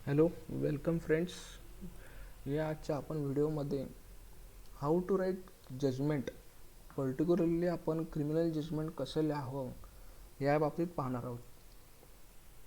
Hello, welcome friends. या आजच्या आपण व्हिडिओमध्ये how to write judgment, particularly आपण क्रिमिनल जजमेंट कसं लिहावं या बाबतीत पाहणार आहोत.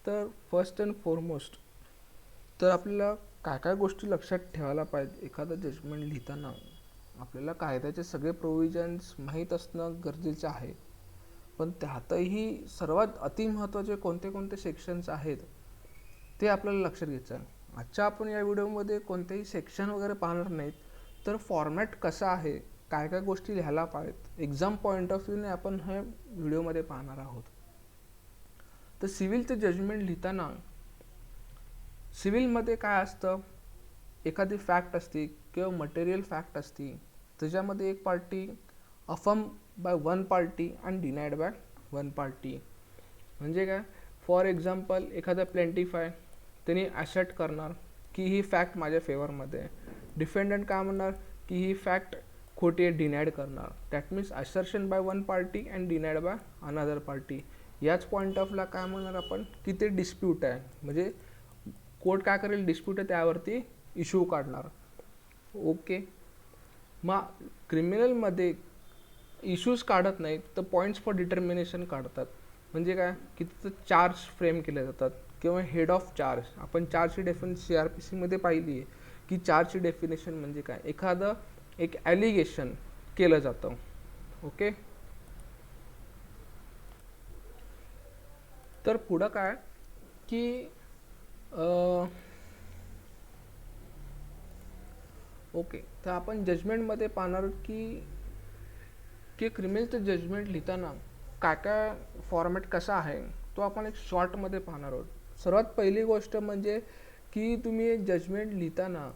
तर फर्स्ट अँड फॉरमोस्ट तर आपल्याला काय काय गोष्टी लक्षात ठेवायला पाहिजे. एखादं जजमेंट लिहिताना आपल्याला कायद्याचे सगळे प्रोव्हिजन्स माहीत असणं गरजेचं आहे, पण त्यातही सर्वात अतिमहत्त्वाचे कोणते कोणते सेक्शन्स आहेत ते आपल्याला लक्षात घ्यायचं आहे. आजच्या आपण या व्हिडिओमध्ये कोणतेही सेक्शन वगैरे पाहणार नाहीत, तर फॉर्मॅट कसा आहे, काय काय गोष्टी लिहायला पाहिजेत, एक्झाम पॉईंट ऑफ व्ह्यूने आपण ह्या व्हिडिओमध्ये पाहणार आहोत. तर सिव्हिलचं जजमेंट लिहिताना सिव्हिलमध्ये काय असतं, एखादी फॅक्ट असते किंवा मटेरियल फॅक्ट असते, त्याच्यामध्ये एक party affirm bye one party and denied bye one party. म्हणजे काय, फॉर एक्झाम्पल एखादा प्लेंटिफ आहे, त्यांनी ॲसर्ट करणार की ही फॅक्ट माझ्या फेवरमध्ये आहे. डिफेंडंट काय म्हणणार की ही फॅक्ट खोटी आहे, डिनाईड करणार. That means assertion by one party and denied by another party. याच पॉईंट ऑफला काय म्हणणार आपण की ते डिस्प्यूट आहे, म्हणजे कोर्ट काय करेल, डिस्प्यूट आहे त्यावरती इश्यू काढणार. ओके, मग क्रिमिनलमध्ये इश्यूज काढत नाहीत तर पॉईंट्स फॉर डिटर्मिनेशन काढतात. म्हणजे काय की तिथं चार्ज फ्रेम केले जातात किंवा हेड ऑफ चार्ज. आपण चार्जची डेफिनेशन CRPCमध्ये पाहिली आहे की चार्जची डेफिनेशन म्हणजे काय, एखादं एक ॲलिगेशन केलं जातं. ओके, तर पुढं काय की ओके, तर आपण जजमेंटमध्ये पाहणार की क्रिमिनलचं जजमेंट लिहिताना काय काय फॉर्मॅट कसा आहे तो आपण एक शॉर्टमध्ये पाहणार आहोत. सर्वात पहिली गोष्ट म्हणजे की तुम्ही जजमेंट लिहिताना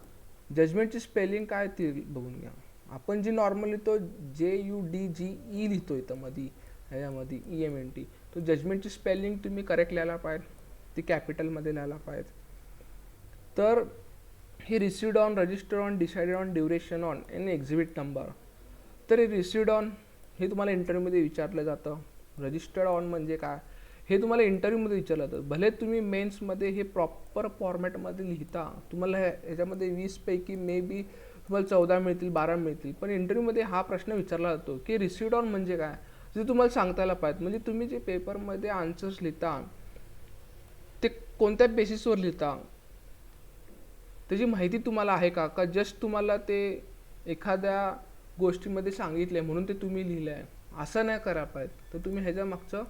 जजमेंटची स्पेलिंग काय ती बघून घ्या. आपण जी नॉर्मल लिहितो JUDGE लिहितो इथं मध्ये, ह्याच्यामध्ये EMNT, तो जजमेंटची स्पेलिंग तुम्ही करेक्ट लिहायला पाहिजे, ती कॅपिटलमध्ये लिहायला पाहिजे. तर हे received on, register on, decided on, duration on आणि एक्झिबिट नंबर. तर हे रिसिव्ड ऑन हे तुम्हाला इंटरव्ह्यूमध्ये विचारलं जातं. रजिस्टर्ड ऑन म्हणजे काय हे तुम्हाला इंटरव्ह्यूमध्ये विचारलं जातं. भले तुम्ही मेन्समध्ये हे प्रॉपर फॉर्मॅटमध्ये लिहिता, तुम्हाला ह्याच्यामध्ये 20 पैकी मे बी तुम्हाला 14 मिळतील, 12 मिळतील, पण इंटरव्ह्यूमध्ये हा प्रश्न विचारला जातो की रिसिव्ड ऑन म्हणजे काय, जे तुम्हाला सांगता यायला पाहिजे. म्हणजे तुम्ही जे पेपरमध्ये आन्सर्स लिहिता ते कोणत्या बेसिसवर लिहिता, त्याची माहिती तुम्हाला आहे का जस्ट तुम्हाला ते एखाद्या गोष्टीमध्ये सांगितलं म्हणून ते तुम्ही लिहिलं आहे, असं नाही करा पाहिजे. तर तुम्ही ह्याच्या मागचं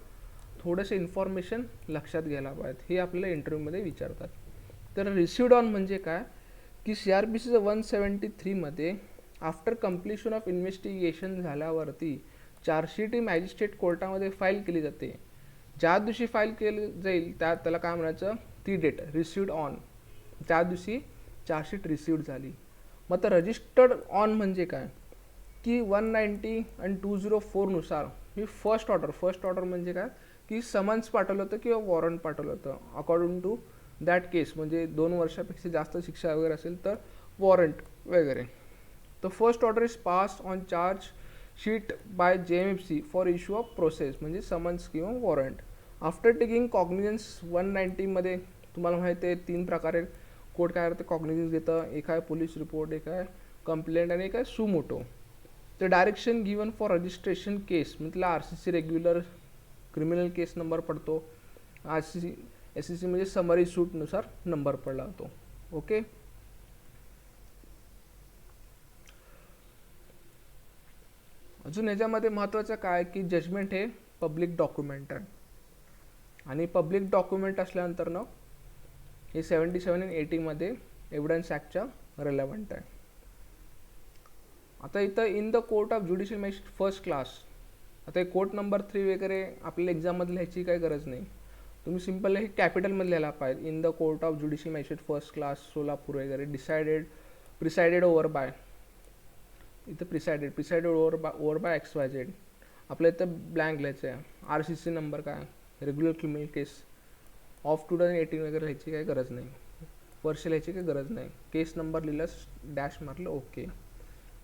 थोडंसं इन्फॉर्मेशन लक्षात घ्यायला पाहिजे, हे आपल्याला इंटरव्ह्यूमध्ये विचारतात. तर रिसिव्ड ऑन म्हणजे काय की CRPC 173मध्ये आफ्टर कम्प्लिशन ऑफ इन्व्हेस्टिगेशन झाल्यावरती चार्जशीट ही मॅजिस्ट्रेट कोर्टामध्ये फाईल केली जाते. ज्या दिवशी फाईल केली जाईल त्याला काय म्हणायचं, ती डेट रिसिव्ड ऑन, त्या दिवशी चार्जशीट रिसिव्ड झाली. मग आता रजिस्टर्ड ऑन म्हणजे काय की 190 आणि 204 ही फर्स्ट ऑर्डर म्हणजे काय की समन्स पाठवलं होतं किंवा वॉरंट पाठवलं होतं अकॉर्डिंग टू दॅट केस. म्हणजे 2 वर्षापेक्षा जास्त शिक्षा वगैरे असेल तर वॉरंट वगैरे. तर first order is pass on charge sheet by JMFC for issue of process, म्हणजे समन्स किंवा वॉरंट. आफ्टर टेकिंग कॉग्निजन्स 190मध्ये तुम्हाला माहिती आहे 3 प्रकारे कोर्ट काय करते, कॉग्निजन्स घेतं. एक आहे पोलीस रिपोर्ट, एक आहे कंप्लेंट आणि एक आहे सुमोटो. तर डायरेक्शन गिवन फॉर रजिस्ट्रेशन केस म्हणजे RCC रेग्युलर क्रिमिनल केस नंबर पडतो, RCC SCC म्हणजे समरी सूटनुसार नंबर पडला जातो. ओके, अजून याच्यामध्ये महत्त्वाचं काय की जजमेंट हे पब्लिक डॉक्युमेंट आहे, आणि पब्लिक डॉक्युमेंट असल्यानंतर ना हे 77 आणि 80मध्ये एव्हिडन्स ॲक्टच्या रेलेव्हंट आहे. आता इथं in the court of judicial magistrate first class, आता कोर्ट नंबर 3 वगैरे आपल्याला एक्झाममध्ये लिहायची काही गरज नाही, तुम्ही सिम्पल हे कॅपिटलमध्ये लिहायला पाहिजे. In the court of judicial magistrate first class Solapur वगैरे, प्रिसाइडेड ओव्हर बाय, इथं प्रिसाइडेड ओव्हर बाय XYZ. आपल्या इथं ब्लँक लिहायचं आहे. RCC नंबर काय, रेग्युलर क्रिमिनल केस ऑफ 2018 वगैरे लिहायची काही गरज नाही, वर्ष लिहायची काही गरज नाही. केस नंबर लिहिलं, डॅश मारलं, ओके.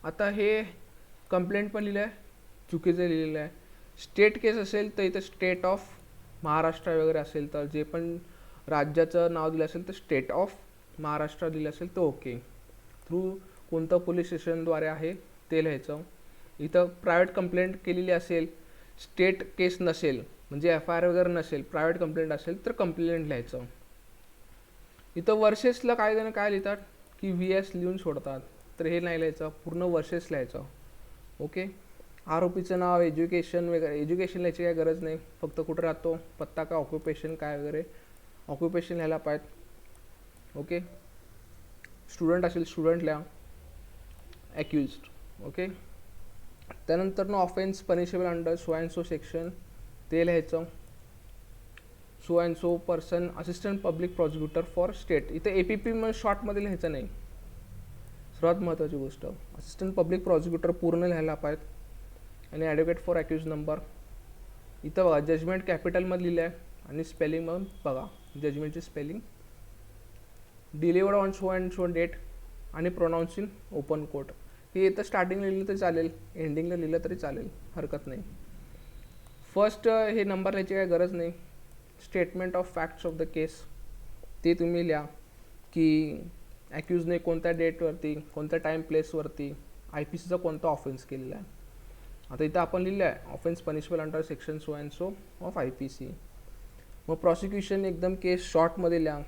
आता हे कंप्लेंट पण लिहिलं आहे, चुकीचं लिहिलेलं आहे. स्टेट केस असेल तर इथं स्टेट ऑफ महाराष्ट्र वगैरे असेल तर जे पण राज्याचं नाव दिलं असेल तर स्टेट ऑफ महाराष्ट्र दिलं असेल तर ओके. थ्रू कोणतं पोलीस स्टेशनद्वारे आहे ते लिहायचं. इथं प्रायव्हेट कंप्लेंट केलेली असेल, स्टेट केस नसेल म्हणजे FIR वगैरे नसेल, प्रायव्हेट कंप्लेंट असेल तर कंप्लेंट लिहायचं. इथं वर्सेसला काय जण काय लिहितात की VS लिहून सोडतात, तर हे नाही लिहायचं, पूर्ण वर्सेस लिहायचं. ओके. आरोपीचं नाव, एज्युकेशन वगैरे, एज्युकेशन लिहायची काय गरज नाही, फक्त कुठं राहतो, पत्ता काय, ऑक्युपेशन काय वगैरे, ऑक्युपेशन लिहायला पाहिजे. ओके. स्टुडंट असेल स्टुडंट लिहा, ॲक्युज्ड. ओके. त्यानंतर offence punishable under so and so section ते लिहायचं. So and so person assistant public prosecutor for state. इथे APP मग शॉर्टमध्ये लिहायचं नाही. सर्वात महत्त्वाची गोष्ट, असिस्टंट पब्लिक प्रॉसिक्युटर पूर्ण लिहायला पाहिजे. आणि ॲडव्होकेट फॉर ॲक्युज नंबर. इथं बघा जजमेंट कॅपिटलमध्ये लिहिलं आहे आणि स्पेलिंग मग बघा जजमेंटची spelling. Delivered on so and so date आणि प्रोनाऊन्स इन ओपन कोर्ट. हे इथं स्टार्टिंगला लिहिलं तरी चालेल, एंडिंगला लिहिलं तरी चालेल, हरकत नाही. फर्स्ट हे नंबर लिहायची काही गरज नाही. Statement of facts of the case ते तुम्ही लिहा की ॲक्युजने कोणत्या डेटवरती, कोणत्या टाईम प्लेसवरती IPCचा कोणता ऑफेन्स केलेला आहे. आता इथं आपण लिहिलं आहे offence punishable under section so and so of IPC. मग प्रॉसिक्युशन एकदम केस शॉर्टमध्ये लिहा,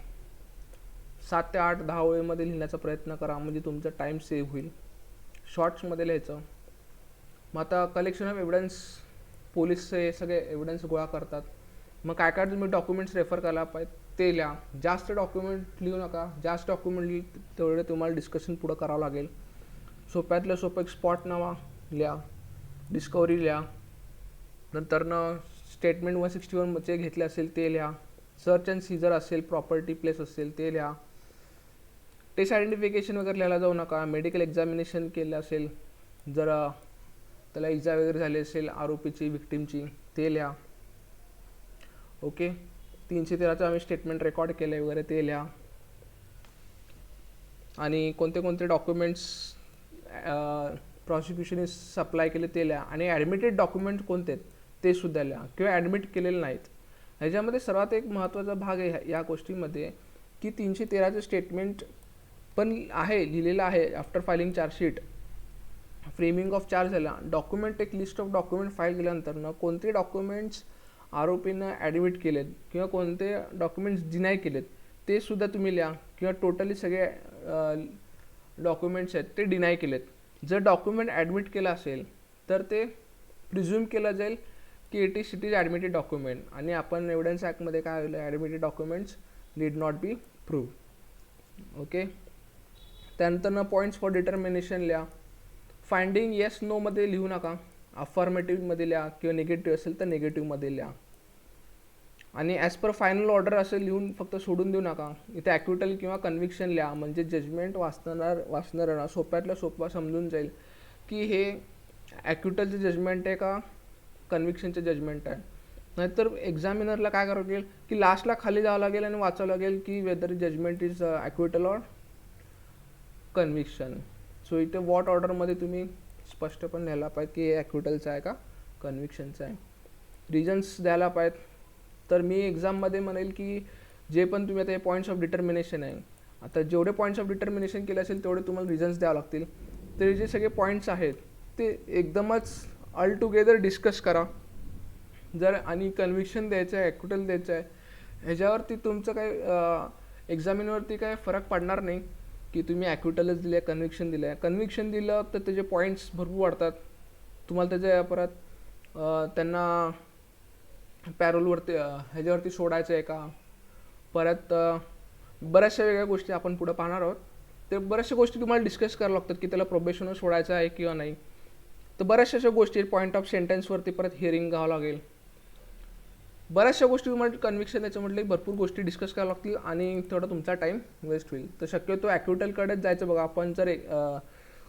7 ते 8 10 ओळीमध्ये लिहिण्याचा प्रयत्न करा, म्हणजे तुमचा टाईम सेव्ह होईल. शॉर्ट्समध्ये लिहायचं. मग आता कलेक्शन ऑफ एव्हिडन्स, पोलीस हे सगळे एव्हिडन्स गोळा करतात. मग काय काय तुम्ही डॉक्युमेंट्स रेफर करायला पाहिजे ते लिहा. जास्त डॉक्युमेंट लिहू नका, जास्त डॉक्युमेंट लिहि तेवढे तुम्हाला डिस्कशन पुढं करावं लागेल. सोप्यातलं सोपं एक स्पॉट नावा लिहा, डिस्कवरी लिहा, नंतरनं स्टेटमेंट 161 जे घेतले असेल ते लिहा, सर्च अँड सीजर असेल, प्रॉपर्टी प्लेस असेल ते लिहा. टेस्ट आयडेंटिफिकेशन वगैरे लिहायला जाऊ नका. मेडिकल एक्झामिनेशन केलं असेल, जर त्याला इजा वगैरे झाली असेल आरोपीची, विक्टीमची, ते लिहा. ओके. 313चं आम्ही स्टेटमेंट रेकॉर्ड केलं वगैरे ते लिहा. आणि कोणते कोणते डॉक्युमेंट्स प्रॉसिक्युशनने सप्लाय केले ते लिहा. आणि ॲडमिटेड डॉक्युमेंट कोणते आहेत ते सुद्धा लिहा, किंवा ॲडमिट केलेले नाहीत. ह्याच्यामध्ये सर्वात एक महत्त्वाचा भाग आहे या गोष्टीमध्ये की 313चं स्टेटमेंट पण आहे, लिहिलेलं आहे after filing chargesheet, framing of charge झाला, डॉक्युमेंट एक लिस्ट ऑफ डॉक्युमेंट फाईल केल्यानंतर कोणते डॉक्युमेंट्स आरोपीनं ॲडमिट केलेत किंवा कोणते डॉक्युमेंट्स डिनाय केलेत ते सुद्धा तुम्ही लिहा, किंवा टोटली सगळे डॉक्युमेंट्स आहेत ते डिनाय केलेत. जर डॉक्युमेंट ॲडमिट केलं असेल तर ते प्रिझ्युम केलं जाईल की इट इज ॲडमिटेड डॉक्युमेंट. आणि आपण एव्हिडन्स ॲक्टमध्ये काय होईल, admitted documents need not be prove. Okay. त्यानंतर पॉईंट्स फॉर डिटर्मिनेशन लिहा. फाइंडिंग येस नोमध्ये लिहू नका, अफर्मेटिव्हमध्ये लिहा, किंवा निगेटिव्ह असेल तर निगेटिव्हमध्ये लिहा. आणि ॲज पर फायनल ऑर्डर असं लिहून फक्त सोडून देऊ नका. इथे ॲक्विटल किंवा कन्व्हिक्शन लिहा, म्हणजे जजमेंट वाचणाऱ्यांना सोप्यातलं सोपं समजून जाईल की हे ॲक्विटलचं जजमेंट आहे का कन्व्हिक्शनचं जजमेंट आहे. नाहीतर एक्झामिनरला काय करावं लागेल की लास्टला खाली जावं लागेल आणि वाचावं लागेल की whether judgment is acquittal or conviction. So इथे वॉट ऑर्डरमध्ये तुम्ही स्पष्टपणे लिहायला पाहिजे की हे ॲक्विटलचं आहे का कन्व्हिक्शनचं आहे. रिझन्स द्यायला पाहिजेत. तर मी एक्झाममध्ये म्हणेल की जे पण तुम्ही आता हे पॉईंट्स ऑफ डिटर्मिनेशन आहे, आता जेवढे पॉईंट्स ऑफ डिटर्मिनेशन केले असेल तेवढे तुम्हाला रिझन्स द्यावं लागतील. ते जे सगळे पॉईंट्स आहेत ते एकदमच ऑल टुगेदर डिस्कस करा. जर आणि कन्व्हिक्शन द्यायचं आहे, ॲक्विटल द्यायचं आहे, ह्याच्यावरती तुमचं काय एक्झामिनवरती काय फरक पडणार नाही की तुम्ही ॲक्विटलच दिलं आहे, कन्व्हिक्शन दिलं आहे. कन्व्हिक्शन दिलं तर त्याचे पॉईंट्स भरपूर वाढतात. तुम्हाला त्याच्या परत त्यांना पॅरोलवरती ह्याच्यावरती सोडायचं आहे का, परत बऱ्याचशा वेगळ्या गोष्टी आपण पुढं पाहणार आहोत. ते बऱ्याचशा गोष्टी तुम्हाला डिस्कस करावं लागतात की त्याला प्रोबेशनवर सोडायचं आहे किंवा नाही. तर बऱ्याचशा अशा गोष्टी पॉईंट ऑफ सेंटेन्सवरती परत हिअरिंग घ्यावं लागेल. बऱ्याचशा गोष्टी तुम्हाला कन्व्हिक्शन द्यायचं म्हटलं की भरपूर गोष्टी डिस्कस करावं लागतील आणि थोडा तुमचा टाईम वेस्ट होईल. तर शक्यतो ॲक्विटलकडेच जायचं. बघा आपण जर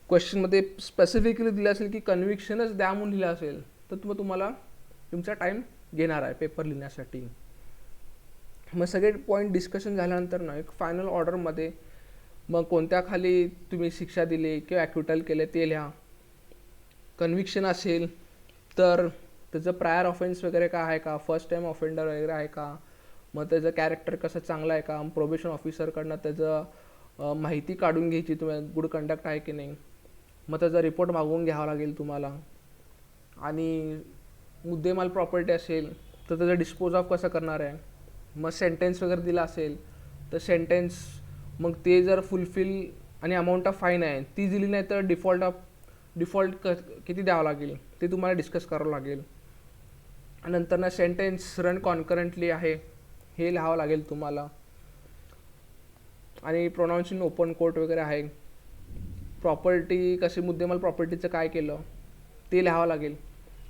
क्वेश्चनमध्ये स्पेसिफिकली दिलं असेल की कन्व्हिक्शनच द्या म्हणून लिहिलं असेल तर तुम्हाला तुमचा टाईम घेणार आहे पेपर लिहिण्यासाठी. मग सगळे पॉईंट डिस्कशन झाल्यानंतर ना एक फायनल ऑर्डरमध्ये मग कोणत्या खाली तुम्ही शिक्षा दिली किंवा ॲक्विटल केले ते लिहा. कन्व्हिक्शन असेल तर त्याचं प्रायर ऑफेन्स वगैरे काय आहे का, फर्स्ट टाईम ऑफेंडर वगैरे आहे का, मग त्याचं कॅरेक्टर कसं चांगलं आहे का, प्रोबेशन ऑफिसरकडनं त्याचं माहिती काढून घ्यायची, तुम्ही गुड कंडक्ट आहे की नाही, मग त्याचा रिपोर्ट मागवून घ्यावा लागेल तुम्हाला. आणि मुद्देमाल प्रॉपर्टी असेल तर त्याचा डिस्पोज ऑफ कसं करणार आहे. मग सेंटेन्स वगैरे दिला असेल तर सेंटेन्स, मग ते जर फुलफिल आणि अमाऊंट ऑफ फाईन आहे ती दिली नाही तर डिफॉल्ट किती द्यावं लागेल ते तुम्हाला डिस्कस करावं लागेल. नंतर ना सेंटेन्स रन कॉन्करंटली आहे हे लिहावं लागेल तुम्हाला. आणि प्रोनाऊन्स इन ओपन कोर्ट वगैरे आहे. प्रॉपर्टी कशी, मुद्देमाल प्रॉपर्टीचं काय केलं ते लिहावं लागेल.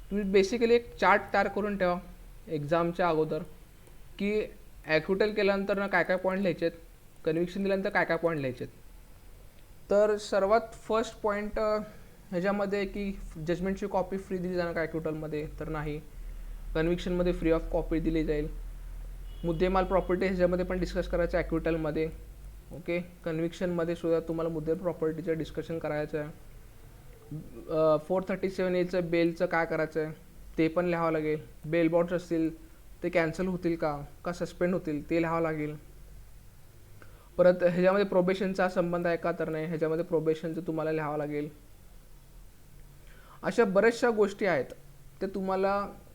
तुम्ही बेसिकली एक चार्ट तयार करून ठेवा एक्झामच्या अगोदर, की ॲक्युटल केल्यानंतर ना काय काय पॉईंट लिहायचे आहेत, कन्व्हिक्शन दिल्यानंतर काय काय पॉईंट लिहायचे आहेत. तर सर्वात फर्स्ट पॉईंट ह्याच्यामध्ये की जजमेंटची कॉपी फ्री दिली जाणार का ॲक्युटलमध्ये, तर नाही. कन्व्हिक्शनमध्ये फ्री ऑफ कॉपी दिली जाईल. मुद्देमाल प्रॉपर्टी ह्याच्यामध्ये पण डिस्कस करायचं आहे ॲक्युटलमध्ये. ओके, कन्व्हिक्शनमध्ये सुद्धा तुम्हाला मुद्देमाल प्रॉपर्टीचं डिस्कशन करायचं आहे. 437A बेलचं काय करायचं आहे ते पण लिहावं लागेल. बेल बॉन्ड्स असतील ते कॅन्सल होतील का सस्पेंड होतील ते लिहावं लागेल. परत ह्याच्यामध्ये प्रोबेशनचा संबंध आहे का तर नाही, ह्याच्यामध्ये प्रोबेशनचं तुम्हाला लिहावं लागेल. अशा बऱ्याचशा गोष्टी आहेत ते तुम्हाला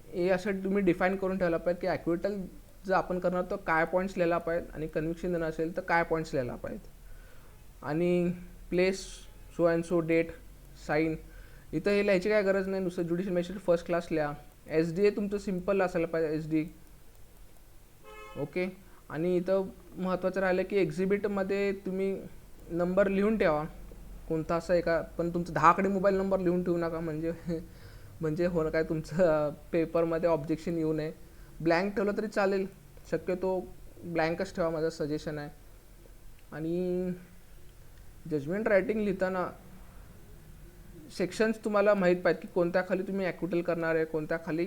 हे असं तुम्ही डिफाईन करून ठेवला पाहिजे की ॲक्युटल जर आपण करणार तर काय पॉईंट्स लिहायला पाहिजेत, आणि कन्व्हिक्शन देणं असेल तर काय पॉईंट्स लिहायला पाहिजेत. आणि place, so and so, date, sign, इथं हे लिहायची काय गरज नाही. नुसतं ज्युडिशियल मॅजिस्ट्रेट फर्स्ट क्लास लिहा. SD तुमचं सिम्पल असायला पाहिजे, SD. ओके. आणि इथं महत्त्वाचं राहिलं की एक्झिबिटमध्ये तुम्ही नंबर लिहून ठेवा कोणता असा एका, पण तुमचं 10 आकडी मोबाईल नंबर लिहून ठेवू नका, म्हणजे होणं काय तुमचं पेपरमध्ये ऑब्जेक्शन येऊ नये. ब्लँक ठेवलं तरी चालेल, शक्यतो ब्लँकच ठेवा, माझं सजेशन आहे. आणि जजमेंट रायटिंग लिहिताना सेक्शन्स तुम्हाला माहीत पाहिजे की कोणत्या खाली तुम्ही ॲक्युटल करणार आहे, कोणत्या खाली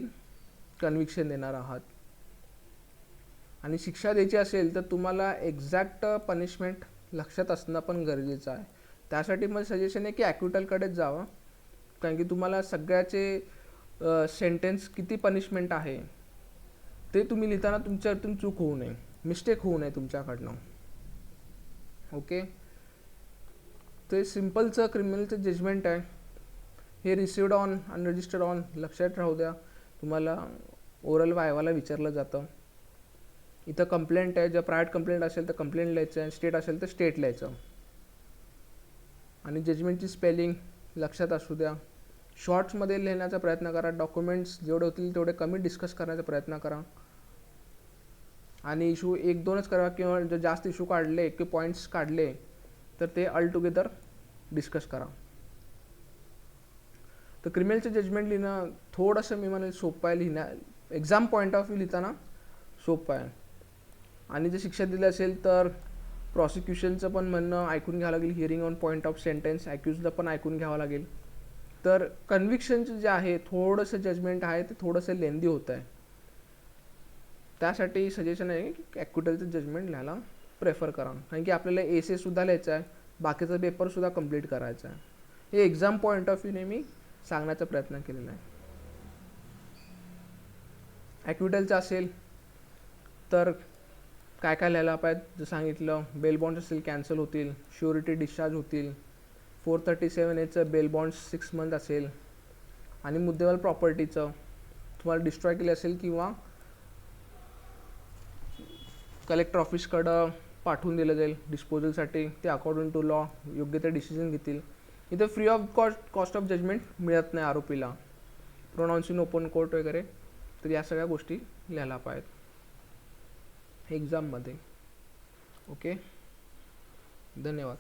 कन्व्हिक्शन देणार आहात. आणि शिक्षा द्यायची असेल तर तुम्हाला एक्झॅक्ट पनिशमेंट लक्षात असणं पण गरजेचं आहे. त्यासाठी माझं सजेशन आहे की ॲक्युटलकडेच जावं, कारण की तुम्हाला सगळ्याचे सेंटेन्स किती पनिशमेंट आहे ते तुम्ही लिहिताना तुमच्यातून चूक होऊ नये, मिस्टेक होऊ नये तुमच्याकडनं. ओके, ते सिम्पलचं क्रिमिनलचं जजमेंट आहे. हे रिसिव्ड ऑन अनरजिस्टर्ड ऑन लक्षात राहू द्या. तुम्हाला ओरल वायवाला विचारलं जातं. इथं कंप्लेंट आहे, जर प्रायव्हेट कंप्लेंट असेल तर कंप्लेंट लिहायचं आहे, स्टेट असेल तर स्टेट लिहायचं. आणि जजमेंटची स्पेलिंग लक्षात असू द्या. शॉर्ट्समध्ये लिहिण्याचा प्रयत्न करा. डॉक्युमेंट्स जेवढे होतील तेवढे कमी डिस्कस करण्याचा प्रयत्न करा. आणि इशू 1-2च करा, किंवा जर जास्त इशू काढले की पॉईंट्स काढले तर ते ऑल टुगेदर डिस्कस करा. तर क्रिमिनलचं जजमेंट लिहिणं थोडंसं मी म्हणेल सोपं आहे, एक्झाम पॉईंट ऑफ व्ह्यू लिहिताना सोपं आहे. आणि जर शिक्षा दिली असेल तर प्रॉसिक्युशनचं पण म्हणणं ऐकून घ्यावं लागेल. Hearing on point of sentence ॲक्युजला पण ऐकून घ्यावं लागेल. तर कन्व्हिक्शनचं जे आहे थोडंसं जजमेंट आहे ते थोडंसं लेंदी होतं आहे. त्यासाठी सजेशन आहे की ॲक्युटलचं जजमेंट लिहायला प्रेफर करा, कारण की आपल्याला एसेसुद्धा लिहायचं आहे, बाकीचा पेपरसुद्धा कंप्लीट करायचा आहे. हे एक्झाम पॉईंट ऑफ व्ह्यूने मी सांगण्याचा प्रयत्न केलेला आहे. ॲक्युटलचं असेल तर काय काय लिहायला पाहिजे, जर सांगितलं बेल बॉन्ड्स असेल कॅन्सल होतील, श्युरिटी डिस्चार्ज होतील. 437A बेल बॉन्ड्स 6 मंथ असेल. आणि मुद्देमाल प्रॉपर्टीचं तुम्हाला डिस्ट्रॉय केली असेल किंवा कलेक्टर ऑफिसकडं पाठवून दिलं जाईल डिस्पोजलसाठी, ते अकॉर्डिंग टू लॉ योग्य ते डिसिजन घेतील. इथं free of cost of judgment मिळत नाही आरोपीला, प्रोनाऊन्स इन ओपन कोर्ट वगैरे. तर या सगळ्या गोष्टी लिहायला पाहिजेत एक्झाममध्ये. ओके, धन्यवाद.